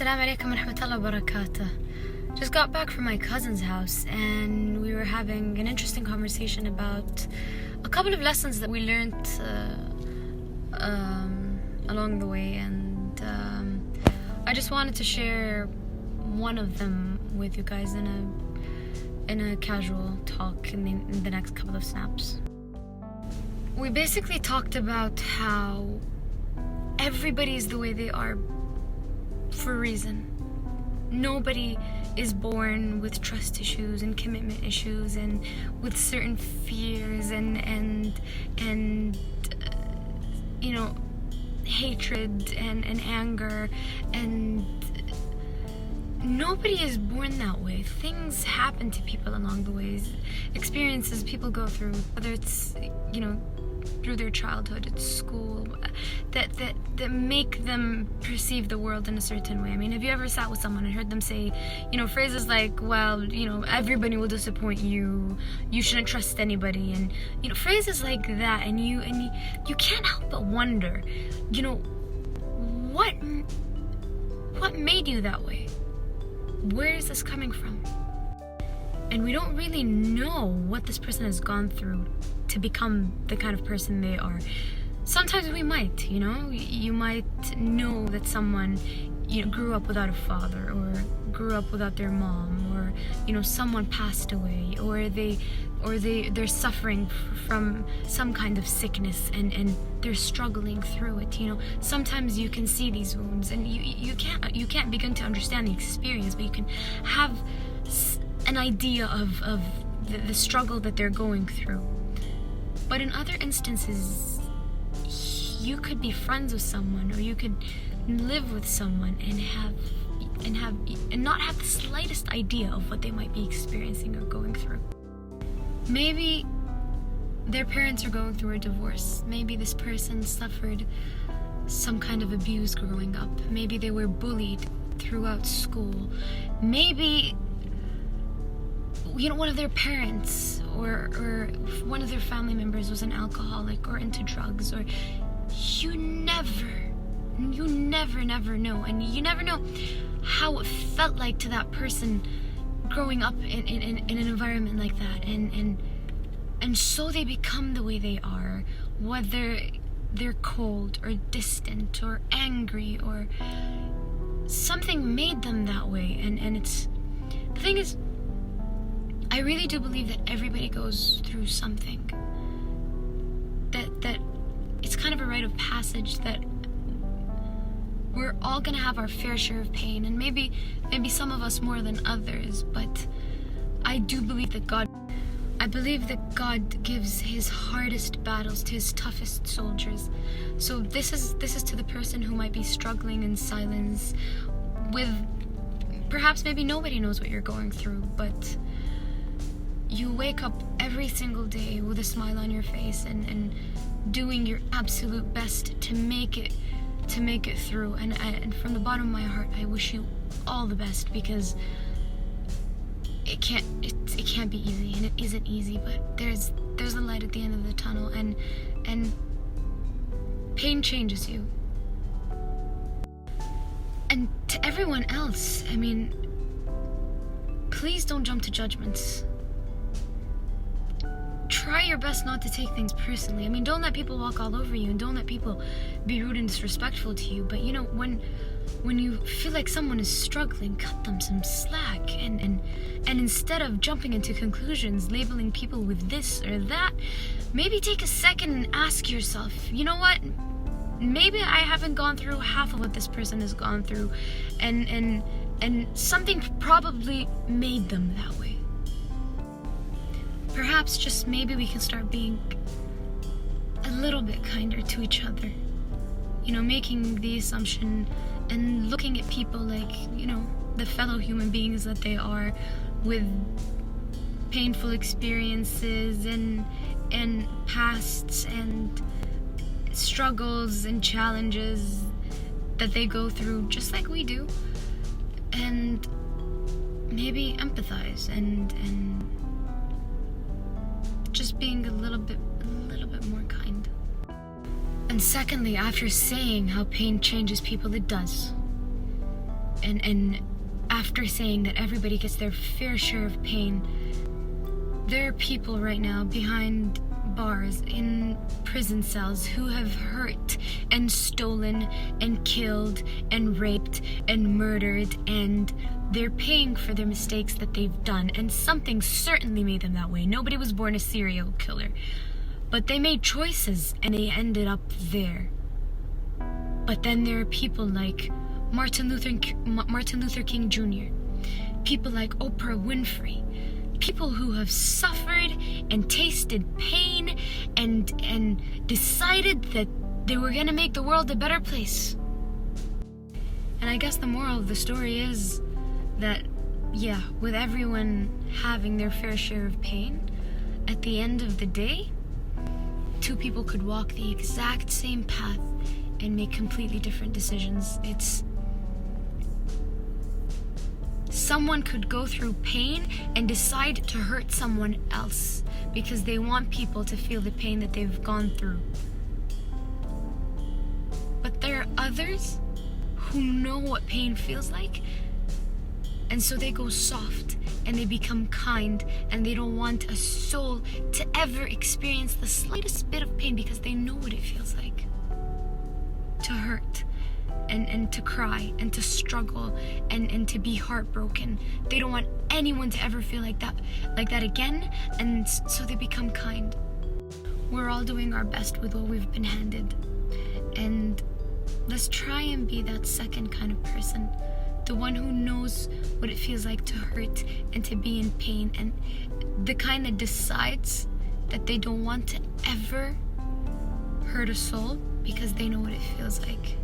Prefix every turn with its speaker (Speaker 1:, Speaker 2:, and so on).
Speaker 1: Assalamu alaikum wa rahmatullahi wa barakatuh. Just got back from my cousin's house and we were having an interesting conversation about a couple of lessons that we learned along the way, and I just wanted to share one of them with you guys in a casual talk in the next couple of snaps. We basically talked about how everybody is the way they are for a reason. Nobody is born with trust issues and commitment issues and with certain fears and hatred and anger, and nobody is born that way. Things happen to people along the way, experiences people go through, whether it's through their childhood, at school, that make them perceive the world in a certain way. I mean, have you ever sat with someone and heard them say, phrases like, well, everybody will disappoint you, you shouldn't trust anybody, and phrases like that, and you can't help but wonder, what made you that way? Where is this coming from? And we don't really know what this person has gone through to become the kind of person they are. Sometimes we might, you might know that someone, grew up without a father, or grew up without their mom, or, someone passed away, or they're suffering from some kind of sickness and they're struggling through it. Sometimes you can see these wounds, and you can't begin to understand the experience, but you can have an idea of the struggle that they're going through. But in other instances, you could be friends with someone, or you could live with someone and not have the slightest idea of what they might be experiencing or going through. Maybe their parents are going through a divorce. Maybe this person suffered some kind of abuse growing up. Maybe they were bullied throughout school. Maybe one of their parents or one of their family members was an alcoholic or into drugs, or you never know, and you never know how it felt like to that person growing up in an environment like that, and so they become the way they are, whether they're cold or distant or angry, or something made them that way. And it's, the thing is, I really do believe that everybody goes through something, that it's kind of a rite of passage, that we're all gonna have our fair share of pain, and maybe some of us more than others, but I do believe that God gives his hardest battles to his toughest soldiers. So this is to the person who might be struggling in silence with, perhaps maybe nobody knows what you're going through, but you wake up every single day with a smile on your face and doing your absolute best to make it through. And from the bottom of my heart, I wish you all the best, because it can't be easy, and it isn't easy, but there's a light at the end of the tunnel, and pain changes you. And to everyone else, I mean, please don't jump to judgments. Try your best not to take things personally. I mean, don't let people walk all over you, and don't let people be rude and disrespectful to you. But when you feel like someone is struggling, cut them some slack, and instead of jumping into conclusions, labeling people with this or that, maybe take a second and ask yourself, you know what? Maybe I haven't gone through half of what this person has gone through, and something probably made them that way. Perhaps just maybe we can start being a little bit kinder to each other. Making the assumption and looking at people like, the fellow human beings that they are, with painful experiences and pasts and struggles and challenges that they go through just like we do, and maybe empathize and just being a little bit more kind. And secondly, after saying how pain changes people, it does. And after saying that everybody gets their fair share of pain, there are people right now behind bars in prison cells who have hurt and stolen and killed and raped and murdered, and they're paying for their mistakes that they've done, and something certainly made them that way. Nobody was born a serial killer, but they made choices and they ended up there. But then there are people like Martin Luther King Jr., people like Oprah Winfrey, people who have suffered and tasted pain and decided that they were going to make the world a better place. And I guess the moral of the story is that, yeah, with everyone having their fair share of pain, at the end of the day, two people could walk the exact same path and make completely different decisions. Someone could go through pain and decide to hurt someone else because they want people to feel the pain that they've gone through. But there are others who know what pain feels like, and so they go soft and they become kind, and they don't want a soul to ever experience the slightest bit of pain because they know what it feels like to hurt and to cry and to struggle and to be heartbroken. They don't want anyone to ever feel like that again, and so they become kind. We're all doing our best with what we've been handed, and let's try and be that second kind of person, the one who knows what it feels like to hurt and to be in pain, and the kind that decides that they don't want to ever hurt a soul because they know what it feels like.